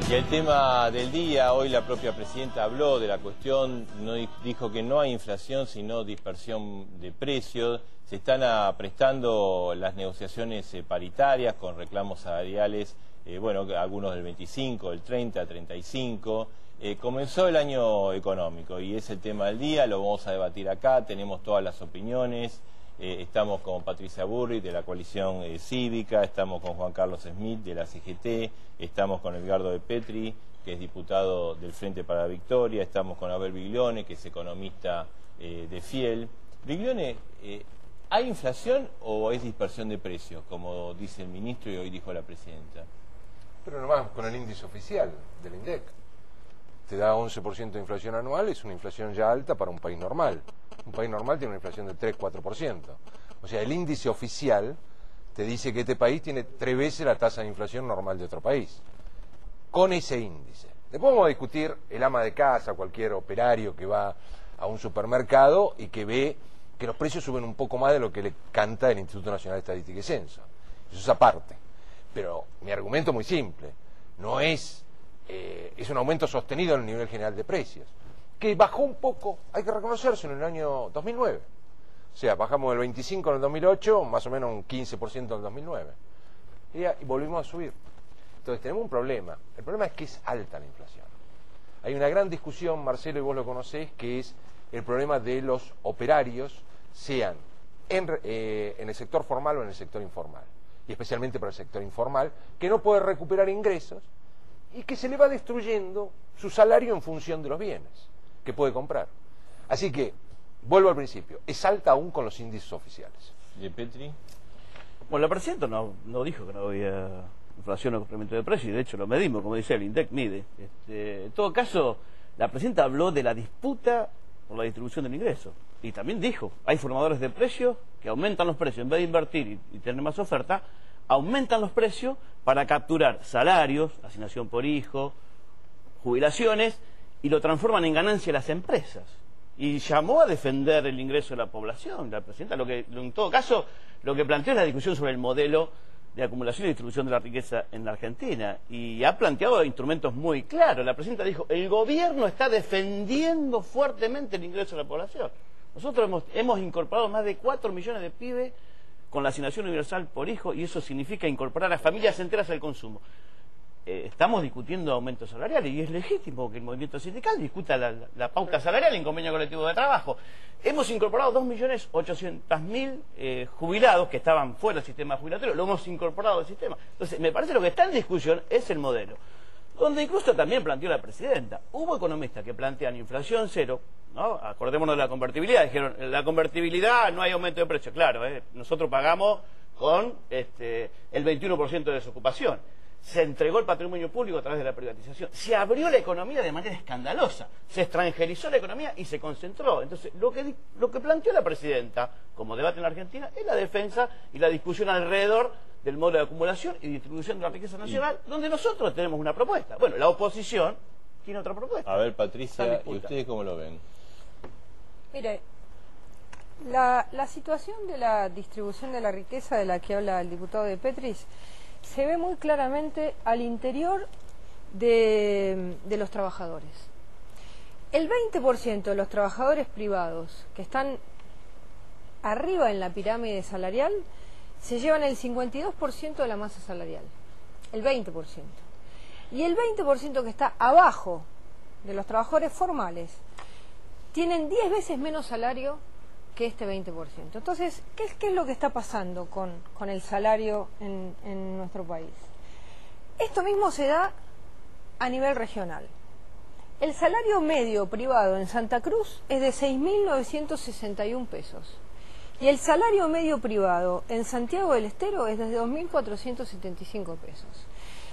Y el tema del día, hoy la propia presidenta habló de la cuestión, dijo que no hay inflación sino dispersión de precios, se están aprestando las negociaciones paritarias con reclamos salariales, bueno, algunos del 25, del 30, 35, comenzó el año económico y es el tema del día, lo vamos a debatir acá, tenemos todas las opiniones. Estamos con Patricia Burri de la coalición cívica, estamos con Juan Carlos Smith de la CGT, estamos con Edgardo de Petri, que es diputado del Frente para la Victoria, estamos con Abel Biglione, que es economista de Fiel. Biglione, ¿hay inflación o es dispersión de precios, como dice el ministro y hoy dijo la presidenta? Pero nomás con el índice oficial del INDEC. Te da 11% de inflación anual, es una inflación ya alta para un país normal. Un país normal tiene una inflación de 3-4%. O sea, el índice oficial te dice que este país tiene 3 veces la tasa de inflación normal de otro país. Con ese índice. Después vamos a discutir el ama de casa, cualquier operario que va a un supermercado y que ve que los precios suben un poco más de lo que le canta el Instituto Nacional de Estadística y Censo. Eso es aparte. Pero mi argumento es muy simple. No es... es un aumento sostenido en el nivel general de precios, que bajó un poco, hay que reconocerse, en el año 2009. O sea, bajamos del 25 en el 2008, más o menos un 15% en el 2009. Y volvimos a subir. Entonces tenemos un problema. El problema es que es alta la inflación. Hay una gran discusión, Marcelo, y vos lo conocés, que es el problema de los operarios, sean en el sector formal o en el sector informal. Y especialmente para el sector informal, que no puede recuperar ingresos y que se le va destruyendo su salario en función de los bienes que puede comprar. Así que, vuelvo al principio, es alta aún con los índices oficiales. ¿De Petri? Bueno, la presidenta no dijo que no había inflación o complemento de precios, y de hecho lo medimos, como dice el INDEC mide. En todo caso, la presidenta habló de la disputa por la distribución del ingreso, y también dijo, hay formadores de precios que aumentan los precios, en vez de invertir y tener más oferta, aumentan los precios para capturar salarios, asignación por hijo, jubilaciones, y lo transforman en ganancia las empresas. Y llamó a defender el ingreso de la población. La presidenta, en todo caso, lo que planteó es la discusión sobre el modelo de acumulación y distribución de la riqueza en la Argentina. Y ha planteado instrumentos muy claros. La presidenta dijo, el gobierno está defendiendo fuertemente el ingreso de la población. Nosotros hemos incorporado más de 4 millones de pibes con la asignación universal por hijo, y eso significa incorporar a familias enteras al consumo. Estamos discutiendo aumentos salariales y es legítimo que el movimiento sindical discuta la pauta salarial en convenio colectivo de trabajo. Hemos incorporado 2.800.000 jubilados que estaban fuera del sistema jubilatorio, lo hemos incorporado al sistema. Entonces, me parece que lo que está en discusión es el modelo, donde incluso también planteó la presidenta. Hubo economistas que plantean inflación cero, ¿no? Acordémonos de la convertibilidad, dijeron, la convertibilidad no hay aumento de precio. Claro, nosotros pagamos con el 21% de desocupación. Se entregó el patrimonio público a través de la privatización. Se abrió la economía de manera escandalosa. Se extranjerizó la economía y se concentró. Entonces, lo que planteó la presidenta como debate en la Argentina es la defensa y la discusión alrededor del modelo de acumulación y distribución de la riqueza nacional, donde nosotros tenemos una propuesta. Bueno, la oposición tiene otra propuesta. A ver, Patricia, ¿y ustedes cómo lo ven? Mire, la situación de la distribución de la riqueza de la que habla el diputado de Petris se ve muy claramente al interior de los trabajadores. El 20% de los trabajadores privados que están arriba en la pirámide salarial se llevan el 52% de la masa salarial, el 20%. Y el 20% que está abajo de los trabajadores formales tienen 10 veces menos salario que este 20%. Entonces, ¿qué es lo que está pasando con el salario en nuestro país? Esto mismo se da a nivel regional. El salario medio privado en Santa Cruz es de 6.961 pesos. Y el salario medio privado en Santiago del Estero es de 2.475 pesos.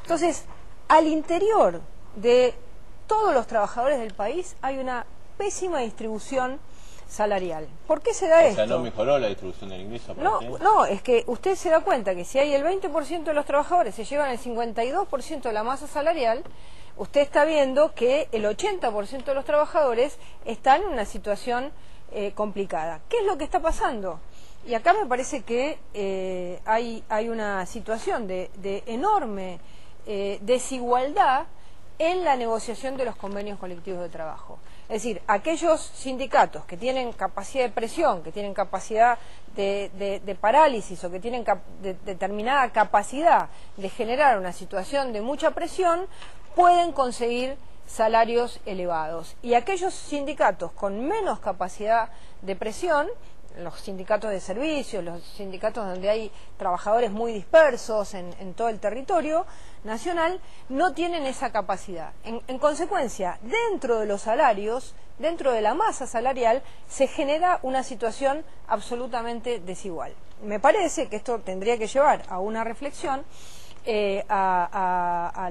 Entonces, al interior de todos los trabajadores del país hay una pésima distribución salarial. ¿Por qué se da esto? O sea, ¿no mejoró la distribución del ingreso? No, es que usted se da cuenta que si hay el 20% de los trabajadores se llevan el 52% de la masa salarial, usted está viendo que el 80% de los trabajadores están en una situación complicada. ¿Qué es lo que está pasando? Y acá me parece que hay una situación de enorme desigualdad en la negociación de los convenios colectivos de trabajo. Es decir, aquellos sindicatos que tienen capacidad de presión, que tienen capacidad de parálisis o que tienen determinada capacidad de generar una situación de mucha presión, pueden conseguir salarios elevados. Y aquellos sindicatos con menos capacidad de presión, los sindicatos de servicios, los sindicatos donde hay trabajadores muy dispersos en todo el territorio nacional, no tienen esa capacidad. En consecuencia, dentro de los salarios, dentro de la masa salarial, se genera una situación absolutamente desigual. Me parece que esto tendría que llevar a una reflexión a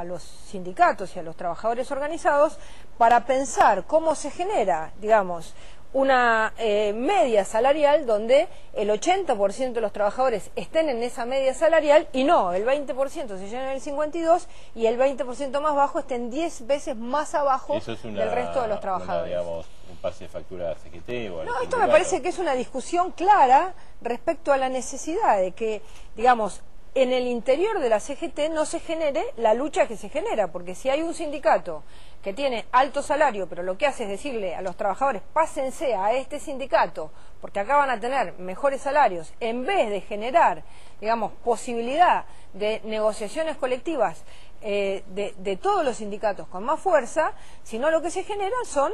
los sindicatos y a los trabajadores organizados para pensar cómo se genera, digamos, una media salarial donde el 80% de los trabajadores estén en esa media salarial y no, el 20% se llena en el 52% y el 20% más bajo estén 10 veces más abajo del resto de los trabajadores. Digamos, un pase de factura a la CGT o a No, esto me parece que es una discusión clara respecto a la necesidad de que, digamos, en el interior de la CGT no se genere la lucha que se genera, porque si hay un sindicato que tiene alto salario, pero lo que hace es decirle a los trabajadores, pásense a este sindicato, porque acá van a tener mejores salarios, en vez de generar, digamos, posibilidad de negociaciones colectivas de todos los sindicatos con más fuerza, sino lo que se genera son,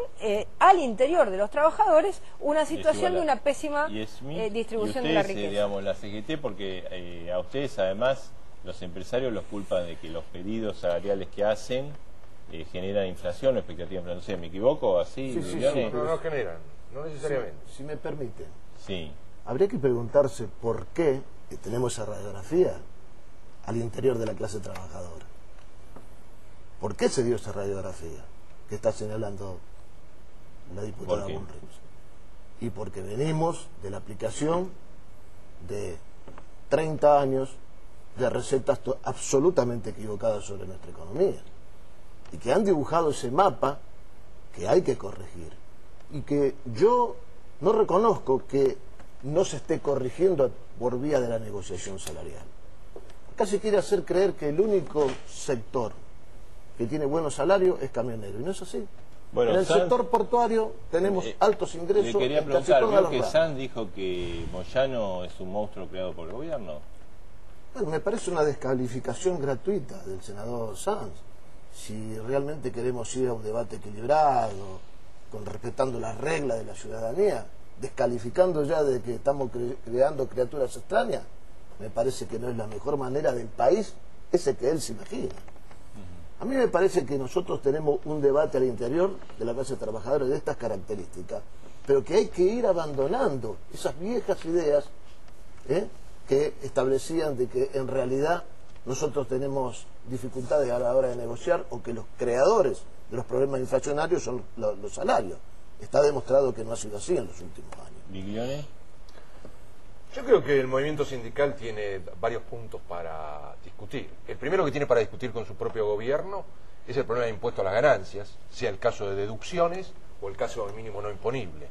al interior de los trabajadores, una situación de una pésima distribución de la riqueza. Digamos, la CGT, porque a ustedes además los empresarios los culpan de que los pedidos salariales que hacen generan inflación o expectativa de inflación. No sé, ¿me equivoco? ¿Así? Sí, no generan, no necesariamente. Si me permite. Sí. Habría que preguntarse por qué tenemos esa radiografía al interior de la clase trabajadora. ¿Por qué se dio esa radiografía que está señalando la diputada Bullrich? Y porque venimos de la aplicación de 30 años de recetas absolutamente equivocadas sobre nuestra economía y que han dibujado ese mapa que hay que corregir y que yo no reconozco que no se esté corrigiendo por vía de la negociación salarial. Acá se quiere hacer creer que el único sector que tiene buenos salarios es camionero, y no es así. Bueno, en el sector portuario tenemos altos ingresos. Le quería en casi preguntar, todas ¿vio las que ramas. Sanz dijo que Moyano es un monstruo creado por el gobierno? Bueno, me parece una descalificación gratuita del senador Sanz. Si realmente queremos ir a un debate equilibrado, respetando las reglas de la ciudadanía, descalificando ya de que estamos creando criaturas extrañas, me parece que no es la mejor manera del país ese que él se imagina. A mí me parece que nosotros tenemos un debate al interior de la clase trabajadora de estas características, pero que hay que ir abandonando esas viejas ideas que establecían de que en realidad nosotros tenemos dificultades a la hora de negociar o que los creadores de los problemas inflacionarios son los salarios. Está demostrado que no ha sido así en los últimos años. ¿Biglione? Yo creo que el movimiento sindical tiene varios puntos para discutir. El primero que tiene para discutir con su propio gobierno es el problema de impuesto a las ganancias, sea el caso de deducciones o el caso del mínimo no imponible,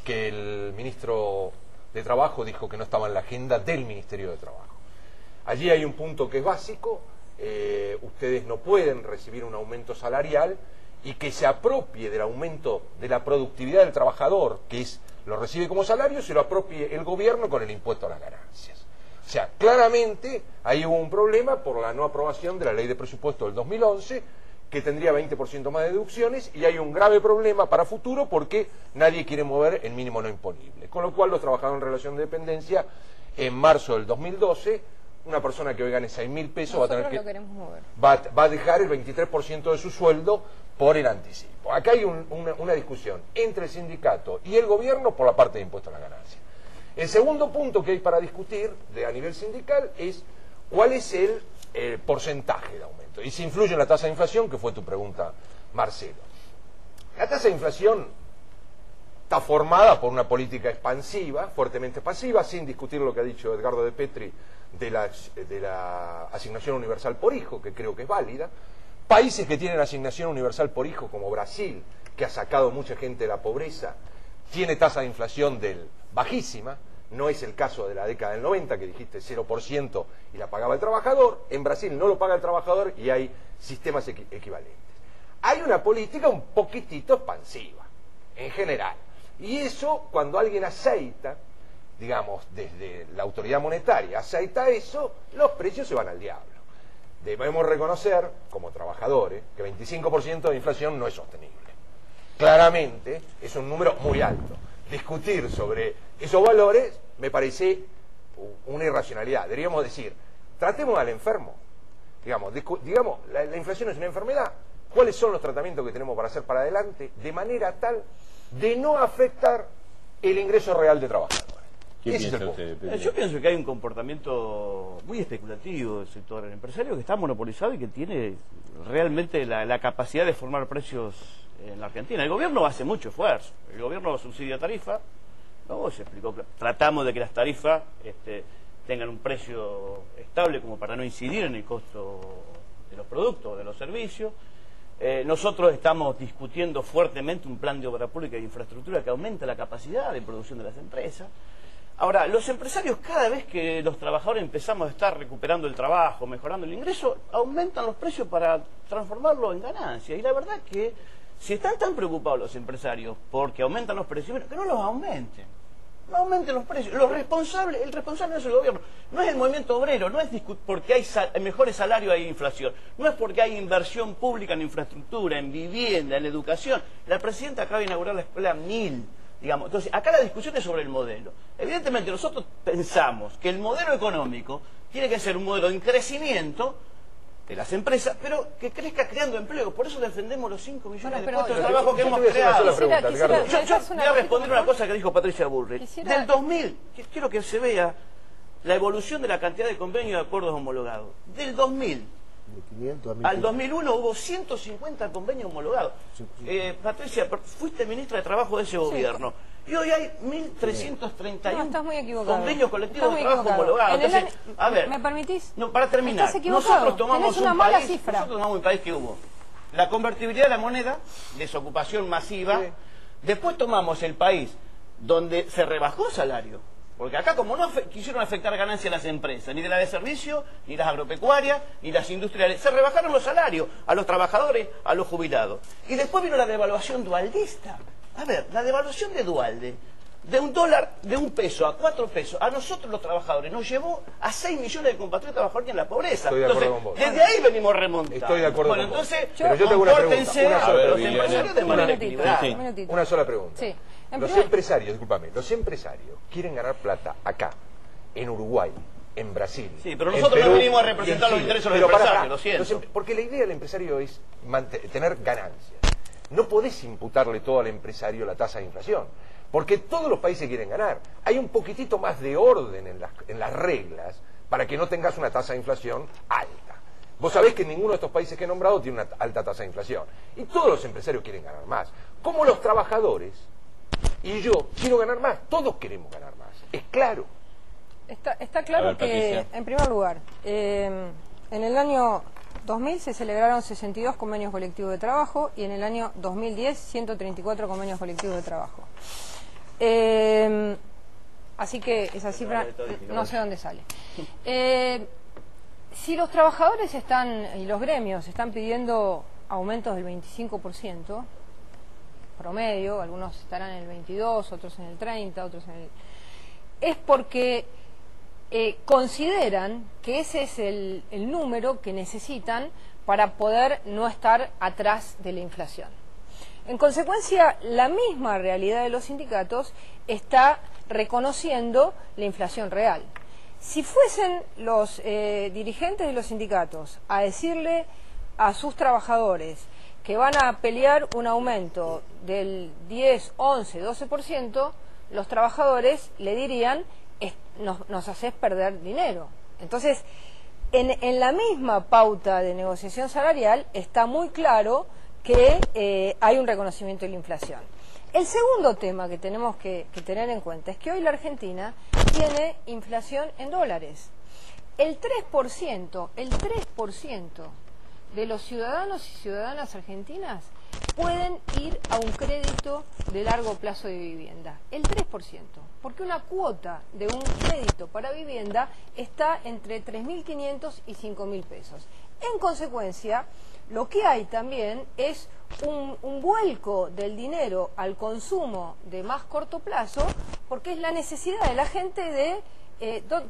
que el ministro de Trabajo dijo que no estaba en la agenda del Ministerio de Trabajo. Allí hay un punto que es básico, ustedes no pueden recibir un aumento salarial y que se apropie del aumento de la productividad del trabajador, que es lo recibe como salario, se lo apropie el gobierno con el impuesto a las ganancias. O sea, claramente ahí hubo un problema por la no aprobación de la ley de presupuesto del 2011, que tendría 20% más de deducciones, y hay un grave problema para futuro porque nadie quiere mover el mínimo no imponible. Con lo cual los trabajadores en relación de dependencia, en marzo del 2012, una persona que hoy gane 6.000 pesos va a dejar el 23% de su sueldo por el anticipo. Acá hay una discusión entre el sindicato y el gobierno por la parte de impuesto a la ganancia. El segundo punto que hay para discutir a nivel sindical es cuál es el porcentaje de aumento y si influye en la tasa de inflación, que fue tu pregunta, Marcelo. La tasa de inflación está formada por una política expansiva, fuertemente expansiva, sin discutir lo que ha dicho Edgardo de Petri de la asignación universal por hijo, que creo que es válida. Países que tienen asignación universal por hijo, como Brasil, que ha sacado mucha gente de la pobreza, tiene tasa de inflación bajísima, no es el caso de la década del 90, que dijiste 0% y la pagaba el trabajador. En Brasil no lo paga el trabajador y hay sistemas equivalentes. Hay una política un poquitito expansiva, en general. Y eso, cuando alguien aceita, digamos, desde la autoridad monetaria, aceita eso, los precios se van al diablo. Debemos reconocer, como trabajadores, que 25% de inflación no es sostenible. Claramente, es un número muy alto. Discutir sobre esos valores me parece una irracionalidad. Deberíamos decir, tratemos al enfermo. Digamos, la inflación es una enfermedad. ¿Cuáles son los tratamientos que tenemos para hacer para adelante? De manera tal de no afectar el ingreso real de trabajadores. ¿Qué Ese es el piensa punto. usted, Pedro? Yo pienso que hay un comportamiento muy especulativo del sector empresario que está monopolizado y que tiene realmente la capacidad de formar precios en la Argentina. El gobierno hace mucho esfuerzo. El gobierno subsidia tarifa, ¿no? Se explicó, tratamos de que las tarifas tengan un precio estable como para no incidir en el costo de los productos, de los servicios. Nosotros estamos discutiendo fuertemente un plan de obra pública e infraestructura que aumenta la capacidad de producción de las empresas. Ahora, los empresarios, cada vez que los trabajadores empezamos a estar recuperando el trabajo, mejorando el ingreso, aumentan los precios para transformarlo en ganancia. Y la verdad que si están tan preocupados los empresarios porque aumentan los precios, bueno, que no los aumenten. No aumenten los precios. El responsable no es el gobierno, no es el movimiento obrero, no es porque hay mejores salarios, hay inflación, no es porque hay inversión pública en infraestructura, en vivienda, en educación. La presidenta acaba de inaugurar la escuela 1000. Digamos. Entonces, acá la discusión es sobre el modelo. Evidentemente, nosotros pensamos que el modelo económico tiene que ser un modelo de crecimiento de las empresas, pero que crezca creando empleo. Por eso defendemos los 5 millones de puestos de trabajo que hemos creado. Yo Voy a responder una cosa que dijo Patricia Bullrich. Del 2000, quiero que se vea la evolución de la cantidad de convenios de acuerdos homologados. Del 2000 al 2001 hubo 150 convenios homologados. Patricia, fuiste ministra de Trabajo de ese gobierno. Y hoy hay 1.331 convenios colectivos de trabajo homologados. Entonces, a ver, ¿me permitís? No, para terminar, nosotros tomamos un país que hubo la convertibilidad de la moneda, desocupación masiva. Después tomamos el país donde se rebajó salario. Porque acá, como no quisieron afectar ganancias a las empresas, ni de las de servicio, ni las agropecuarias, ni las industriales, se rebajaron los salarios a los trabajadores, a los jubilados. Y después vino la devaluación dualdista. A ver, la devaluación de Dualde, de $1, de $1 a 4 pesos, a nosotros los trabajadores nos llevó a 6 millones de compatriotas a bajar en la pobreza. Estoy de acuerdo con vos. Desde ahí venimos remontando. Estoy de acuerdo con vos. Entonces, pero yo tengo una pregunta. Los empresarios de manera equilibrada. Una sola pregunta. Sí. Los empresarios, discúlpame, los empresarios quieren ganar plata acá, en Uruguay, en Brasil. Sí, pero nosotros Perú, no venimos a representar los intereses de los empresarios, lo siento. Porque la idea del empresario es tener ganancias. No podés imputarle todo al empresario la tasa de inflación, porque todos los países quieren ganar. Hay un poquitito más de orden en las reglas para que no tengas una tasa de inflación alta. Vos sabés que ninguno de estos países que he nombrado tiene una alta tasa de inflación. Y todos los empresarios quieren ganar más. Como los trabajadores y yo quiero ganar más. Todos queremos ganar más. Es claro. Está claro que, en primer lugar, en el año 2000 se celebraron 62 convenios colectivos de trabajo y en el año 2010 134 convenios colectivos de trabajo. Así que esa cifra no sé dónde sale. Si los trabajadores y los gremios están pidiendo aumentos del 25%, promedio, algunos estarán en el 22, otros en el 30, otros en el... es porque consideran que ese es el número que necesitan para poder no estar atrás de la inflación. En consecuencia, la misma realidad de los sindicatos está reconociendo la inflación real. Si fuesen los dirigentes de los sindicatos a decirle a sus trabajadores que van a pelear un aumento del 10, 11, 12%, los trabajadores le dirían, nos haces perder dinero. Entonces, en la misma pauta de negociación salarial está muy claro que hay un reconocimiento de la inflación. El segundo tema que tenemos que tener en cuenta es que hoy la Argentina tiene inflación en dólares. El 3% de los ciudadanos y ciudadanas argentinas pueden ir a un crédito de largo plazo de vivienda. El 3%, porque una cuota de un crédito para vivienda está entre 3.500 y 5.000 pesos. En consecuencia, lo que hay también es un vuelco del dinero al consumo de más corto plazo, porque es la necesidad de la gente de...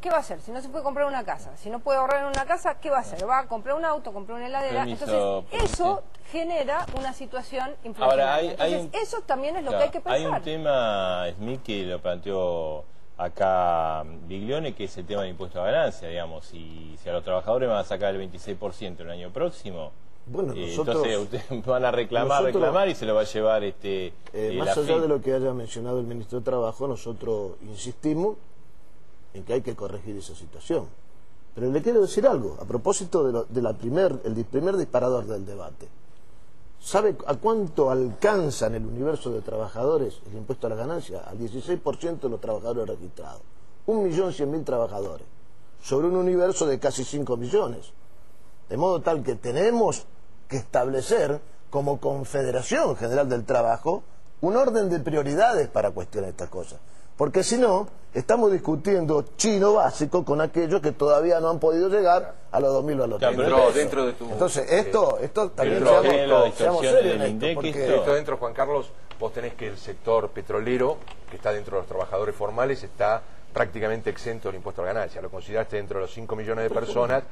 ¿qué va a hacer? Si no se puede comprar una casa, si no puede ahorrar en una casa, ¿qué va a hacer? Va a comprar un auto, comprar una heladera. Entonces, eso genera una situación inflacionaria. Entonces, eso también es lo que hay que pensar. Hay un tema, Smith, que lo planteó acá Biglione, que es el tema del impuesto a ganancia, digamos. Si a los trabajadores van a sacar el 26% el año próximo, bueno, nosotros, entonces ustedes van a reclamar y se lo va a llevar más allá de lo que haya mencionado el ministro de Trabajo, nosotros insistimos en que hay que corregir esa situación. Pero le quiero decir algo, a propósito del primer disparador del debate. ¿Sabe a cuánto alcanza en el universo de trabajadores el impuesto a la ganancia? Al 16% de los trabajadores registrados. 1.100.000 trabajadores, sobre un universo de casi 5 millones. De modo tal que tenemos que establecer, como Confederación General del Trabajo, un orden de prioridades para cuestionar estas cosas. Porque si no, estamos discutiendo chino básico con aquellos que todavía no han podido llegar a los 2.000 o a los 3.000. Dentro de tu... Entonces, esto también seamos serios en esto. Porque... Esto dentro, Juan Carlos, vos tenés que el sector petrolero, que está dentro de los trabajadores formales, está prácticamente exento del impuesto a la ganancia. Lo consideraste dentro de los 5 millones de personas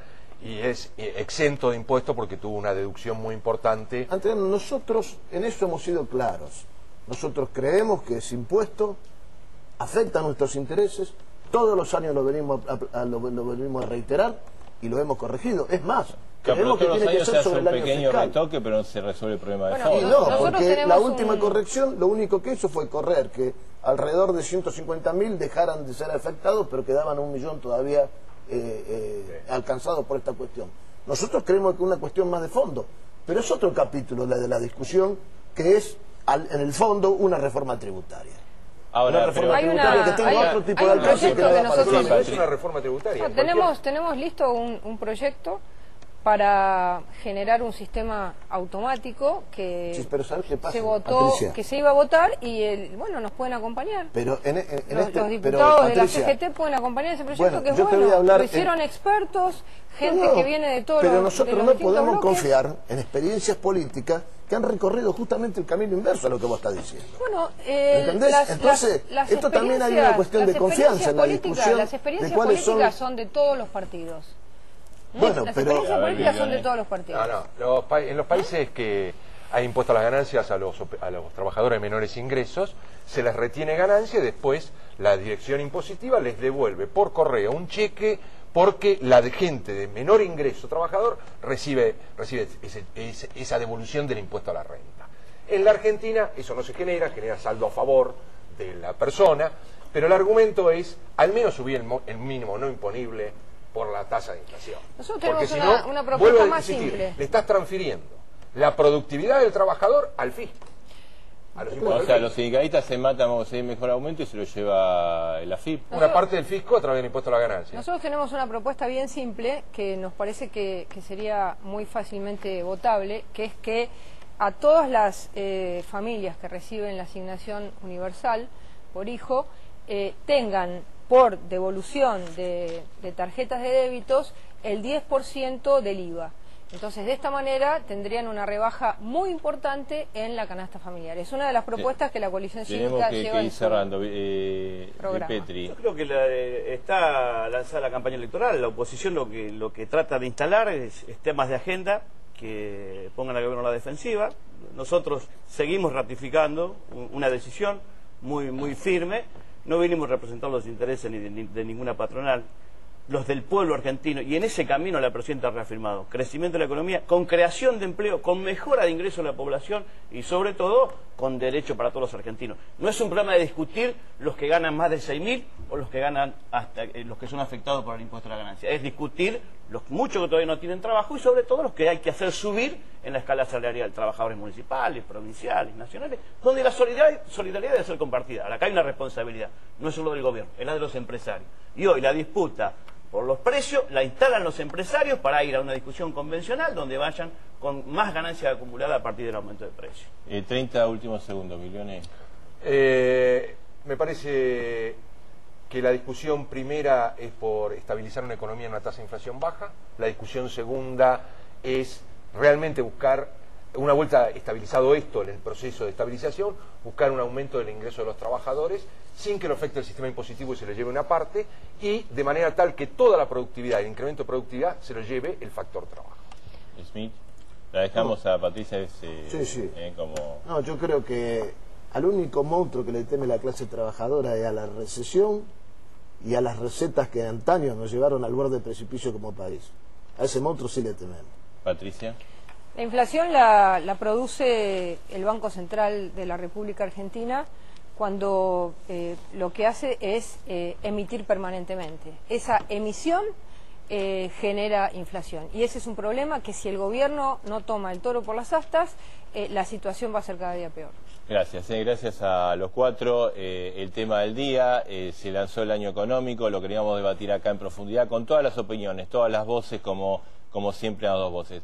y es exento de impuesto porque tuvo una deducción muy importante. Antes, nosotros en eso hemos sido claros. Nosotros creemos que ese impuesto afecta a nuestros intereses, todos los años lo venimos a reiterar y lo hemos corregido. Es más, creemos que tiene que ser sobre el año fiscal. Un pequeño retoque, pero no se resuelve el problema de fondo. Y no, porque la última corrección lo único que hizo fue correr que alrededor de 150.000 dejaran de ser afectados, pero quedaban 1 millón todavía alcanzados por esta cuestión. Nosotros creemos que es una cuestión más de fondo, pero es otro capítulo la de la discusión, que es en el fondo una reforma tributaria. Ahora, que tenga otro tipo de alcance que es una reforma tributaria. Tenemos listo un proyecto para generar un sistema automático que se votó, Patricia, que se iba a votar y bueno, nos pueden acompañar. Pero los diputados de la CGT pueden acompañar ese proyecto, que es bueno. Lo hicieron expertos, gente que viene de todos los Pero nosotros no podemos confiar en experiencias políticas que han recorrido justamente el camino inverso a lo que vos estás diciendo. Bueno, ¿entendés? Entonces, esto también hay una cuestión de confianza en la discusión. Las experiencias políticas son de todos los partidos. Bueno, las pero experiencias políticas son de todos los partidos. En los países que hay impuesto a las ganancias a los trabajadores de menores ingresos, se les retiene ganancia y después la dirección impositiva les devuelve por correo un cheque porque la gente de menor ingreso trabajador recibe esa devolución del impuesto a la renta. En la Argentina eso no se genera saldo a favor de la persona, pero el argumento es al menos subir el mínimo no imponible por la tasa de inflación. Nosotros tenemos una propuesta más simple. Le estás transfiriendo la productividad del trabajador al fisco. O sea, los sindicalistas se matan o se mejor aumento y se lo lleva el AFIP. Una parte del fisco a través del impuesto a la ganancia. Nosotros tenemos una propuesta bien simple que nos parece que sería muy fácilmente votable, que es que a todas las familias que reciben la asignación universal por hijo tengan por devolución de tarjetas de débitos el 10% del IVA. Entonces, de esta manera tendrían una rebaja muy importante en la canasta familiar. Es una de las propuestas que la coalición cívica lleva en su cerrando, Petri. Yo creo que está lanzada la campaña electoral. La oposición lo que trata de instalar es temas de agenda que pongan al gobierno a la defensiva. Nosotros seguimos ratificando una decisión muy firme. No venimos representando los intereses ni de ninguna patronal, los del pueblo argentino, y en ese camino la presidenta ha reafirmado crecimiento de la economía, con creación de empleo, con mejora de ingresos de la población y sobre todo con derecho para todos los argentinos. No es un problema de discutir los que ganan más de 6.000 o los que ganan hasta los que son afectados por el impuesto a la ganancia. Es discutir los muchos que todavía no tienen trabajo y sobre todo los que hay que hacer subir en la escala salarial, trabajadores municipales, provinciales, nacionales, donde la solidaridad debe ser compartida. Acá hay una responsabilidad, no es solo del gobierno, es la de los empresarios. Y hoy la disputa por los precios, la instalan los empresarios para ir a una discusión convencional donde vayan con más ganancia acumulada a partir del aumento de precios. 30 últimos segundos, Millones. Me parece que la discusión primera es por estabilizar una economía en una tasa de inflación baja. La discusión segunda es realmente buscar, una vuelta estabilizado esto en el proceso de estabilización, buscar un aumento del ingreso de los trabajadores sin que lo afecte el sistema impositivo y se le lleve una parte, y de manera tal que toda la productividad, el incremento de productividad, se lo lleve el factor trabajo. Smith, la dejamos a Patricia. Sí. Como... No, yo creo que al único monstruo que le teme la clase trabajadora es a la recesión y a las recetas que antaño nos llevaron al borde del precipicio como país. A ese monstruo sí le tememos. Patricia. La inflación la produce el Banco Central de la República Argentina cuando lo que hace es emitir permanentemente. Esa emisión genera inflación. Y ese es un problema que si el gobierno no toma el toro por las astas, la situación va a ser cada día peor. Gracias, gracias a los cuatro. El tema del día, se lanzó el año económico, lo queríamos debatir acá en profundidad con todas las opiniones, todas las voces, como siempre a dos voces.